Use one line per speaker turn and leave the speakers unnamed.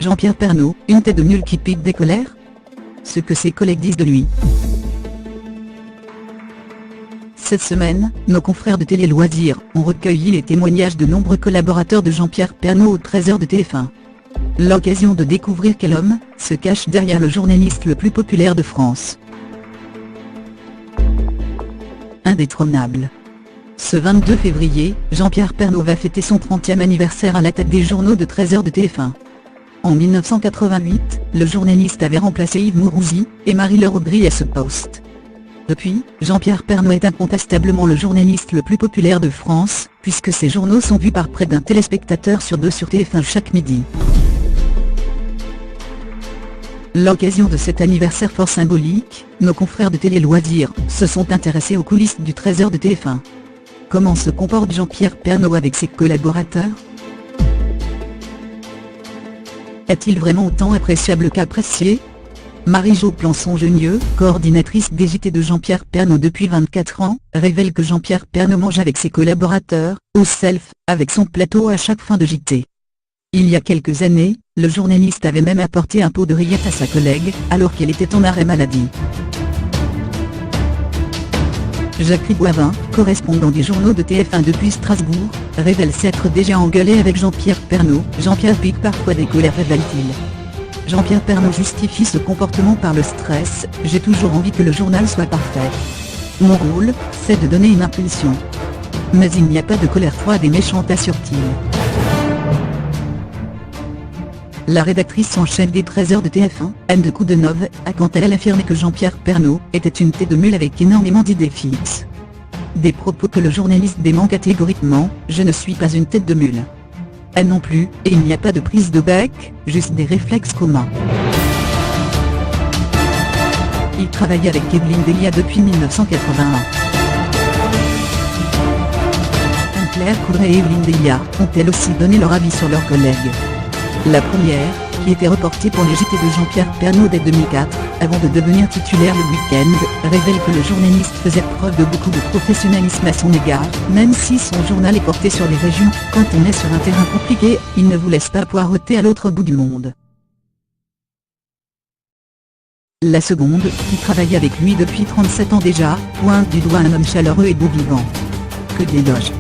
Jean-Pierre Pernaut, une tête de nul qui pique des colères? Ce que ses collègues disent de lui. Cette semaine, nos confrères de Télé Loisirs ont recueilli les témoignages de nombreux collaborateurs de Jean-Pierre Pernaut au 13h de TF1. L'occasion de découvrir quel homme se cache derrière le journaliste le plus populaire de France. Indétrônable. Ce 22 février, Jean-Pierre Pernaut va fêter son 30e anniversaire à la tête des journaux de 13h de TF1. En 1988, le journaliste avait remplacé Yves Mourouzi et Marie-Laure Aubry à ce poste. Depuis, Jean-Pierre Pernaut est incontestablement le journaliste le plus populaire de France, puisque ses journaux sont vus par près d'un téléspectateur sur deux sur TF1 chaque midi. L'occasion de cet anniversaire fort symbolique, nos confrères de Télé Loisirs se sont intéressés aux coulisses du 13h de TF1. Comment se comporte Jean-Pierre Pernaut avec ses collaborateurs? Est-il vraiment autant appréciable qu'apprécié? Marie-Jo Plançon-Genieux, coordinatrice des JT de Jean-Pierre Pernaut depuis 24 ans, révèle que Jean-Pierre Pernaut mange avec ses collaborateurs, au self, avec son plateau à chaque fin de JT. Il y a quelques années, le journaliste avait même apporté un pot de rillettes à sa collègue, alors qu'elle était en arrêt maladie. Jacques Riboivin, correspondant des journaux de TF1 depuis Strasbourg, révèle s'être déjà engueulé avec Jean-Pierre Pernaut. Jean-Pierre pique parfois des colères, révèle-t-il. Jean-Pierre Pernaut justifie ce comportement par le stress. J'ai toujours envie que le journal soit parfait. Mon rôle, c'est de donner une impulsion. Mais il n'y a pas de colère froide et méchante, assure-t-il. La rédactrice en chef des 13h de TF1, Anne de Coudenove, a quant à elle affirmé que Jean-Pierre Pernaut était une tête de mule avec énormément d'idées fixes. Des propos que le journaliste dément catégoriquement. Je ne suis pas une tête de mule. Elle non plus, et il n'y a pas de prise de bec, juste des réflexes communs. Il travaille avec Evelyne Delia depuis 1981. Anne-Claire Coudray et Evelyne Delia ont-elles aussi donné leur avis sur leurs collègues. La première, qui était reportée pour les JT de Jean-Pierre Pernaut dès 2004, avant de devenir titulaire le week-end, révèle que le journaliste faisait preuve de beaucoup de professionnalisme à son égard, même si son journal est porté sur les régions. Quand on est sur un terrain compliqué, il ne vous laisse pas poireauter à l'autre bout du monde. La seconde, qui travaille avec lui depuis 37 ans déjà, pointe du doigt un homme chaleureux et beau vivant. Que d'éloges.